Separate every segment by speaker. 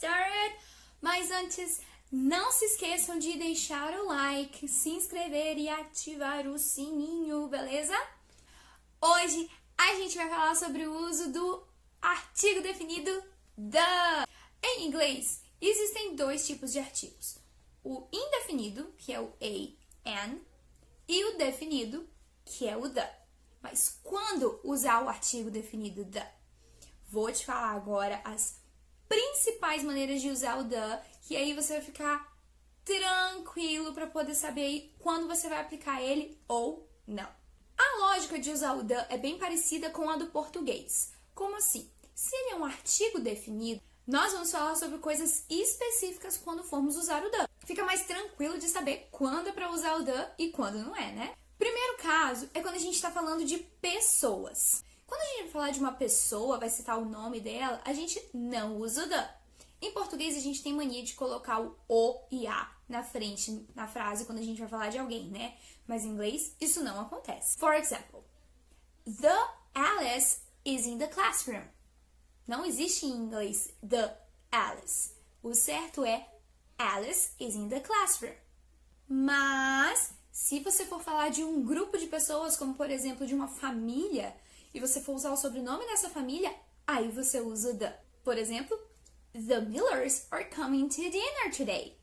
Speaker 1: started. Mas antes, não se esqueçam de deixar o like, se inscrever e ativar o sininho, beleza? Hoje a gente vai falar sobre o uso do artigo definido the. Em inglês, existem dois tipos de artigos. O indefinido, que é o an, e o definido, que é o the. Mas quando usar o artigo definido the? Vou te falar agora as principais maneiras de usar o the, que aí você vai ficar tranquilo para poder saber quando você vai aplicar ele ou não. A lógica de usar o the é bem parecida com a do português. Como assim? Se ele é um artigo definido, nós vamos falar sobre coisas específicas quando formos usar o the. Fica mais tranquilo de saber quando é para usar o the e quando não é, né? Primeiro caso é quando a gente está falando de pessoas. Quando a gente vai falar de uma pessoa, vai citar o nome dela, a gente não usa o the. Em português, a gente tem mania de colocar o e a na frente, na frase, quando a gente vai falar de alguém, né? Mas em inglês, isso não acontece. For example, the Alice is in the classroom. Não existe em inglês the Alice. O certo é Alice is in the classroom. Mas, se você for falar de um grupo de pessoas, como por exemplo de uma família, e você for usar o sobrenome dessa família, aí você usa the. Por exemplo, the Millers are coming to dinner today.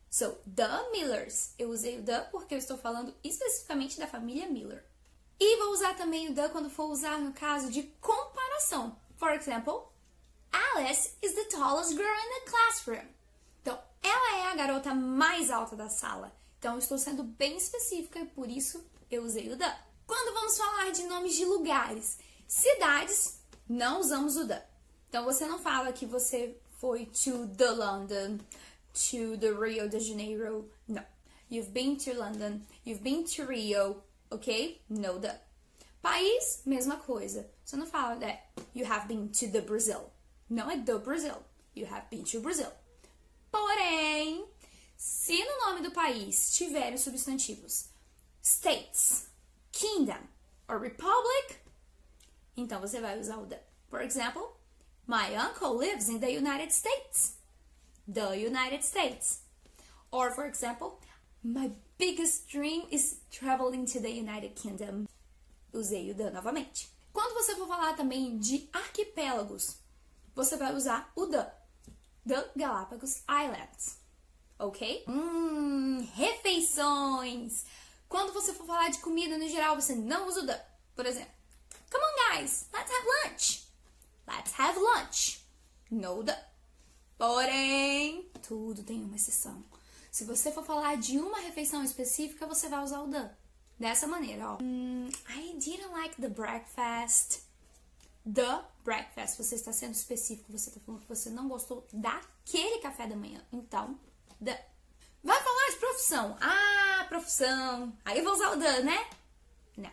Speaker 1: So, the Millers. Eu usei o the porque eu estou falando especificamente da família Miller. E vou usar também o the quando for usar no caso de comparação. For example, Alice is the tallest girl in the classroom. Então, ela é a garota mais alta da sala. Então, eu estou sendo bem específica e por isso eu usei o the. Quando vamos falar de nomes de lugares, cidades, não usamos o the. Então, você não fala que você foi to the London, to the Rio de Janeiro. Não. You've been to London, you've been to Rio, ok? No the. País, mesma coisa. Você não fala that you have been to the Brazil. Não é do Brazil. You have been to Brazil. Porém, se no nome do país tiverem substantivos states, kingdom or republic, então você vai usar o the. For example, my uncle lives in the United States. The United States. Or, for example, my biggest dream is traveling to the United Kingdom. Usei o the novamente. Quando você for falar também de arquipélagos, você vai usar o the. The Galapagos Islands. Ok? Refeições. Quando você for falar de comida no geral, você não usa o the. Por exemplo, come on guys, let's have lunch. Let's have lunch. No the. Porém, tudo tem uma exceção. Se você for falar de uma refeição específica, você vai usar o the. Dessa maneira, ó. I didn't like the breakfast. The breakfast. Você está sendo específico. Você está falando que você não gostou daquele café da manhã. Então, the. Vai falar de profissão. Ah, profissão. Aí eu vou usar o the, né? Não.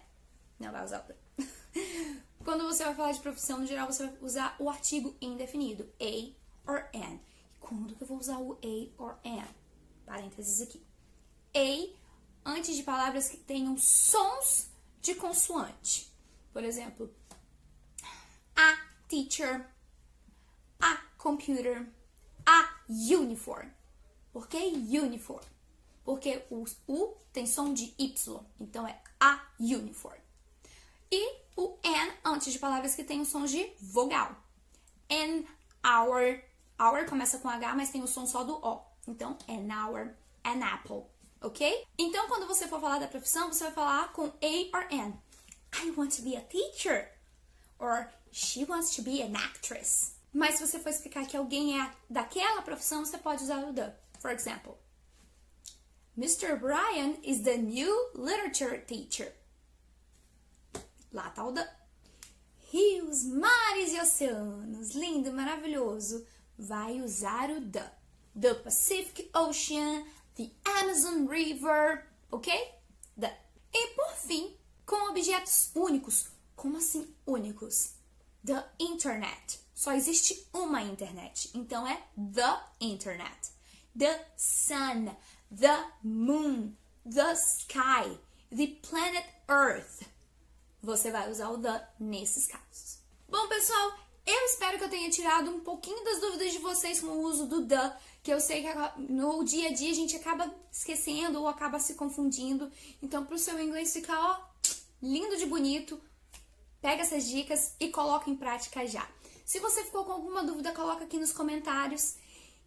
Speaker 1: Não vai usar o the. Quando você vai falar de profissão, no geral, você vai usar o artigo indefinido. A or an. E quando que eu vou usar o a or an? Parênteses aqui. A antes de palavras que tenham sons de consoante. Por exemplo, a teacher, a computer, a uniform. Por que uniform? Porque o U tem som de Y, então é a uniform. E o an antes de palavras que tenham sons de vogal. An hour. Hour começa com H, mas tem o som só do O. Então, an hour, an apple. Ok? Então, quando você for falar da profissão, você vai falar com a or an. I want to be a teacher. Or she wants to be an actress. Mas se você for explicar que alguém é daquela profissão, você pode usar o the. For example, Mr. Brian is the new literature teacher. Lá tá o the. Rios, mares e oceanos. Lindo, maravilhoso. Vai usar o the. The Pacific Ocean, the Amazon River, ok? The. E por fim, com objetos únicos. Como assim únicos? The Internet. Só existe uma internet, então é the Internet. The sun, the moon, the sky, the planet Earth. Você vai usar o the nesses casos. Bom, pessoal, Eu espero que eu tenha tirado um pouquinho das dúvidas de vocês com o uso do the, que eu sei que no dia a dia a gente acaba esquecendo ou acaba se confundindo. Então, pro seu inglês ficar, ó, lindo de bonito, pega essas dicas e coloca em prática já. Se você ficou com alguma dúvida, coloca aqui nos comentários.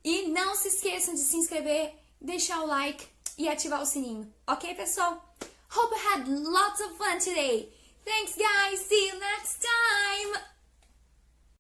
Speaker 1: E não se esqueçam de se inscrever, deixar o like e ativar o sininho. Ok, pessoal? Hope you had lots of fun today. Thanks, guys. See you next time.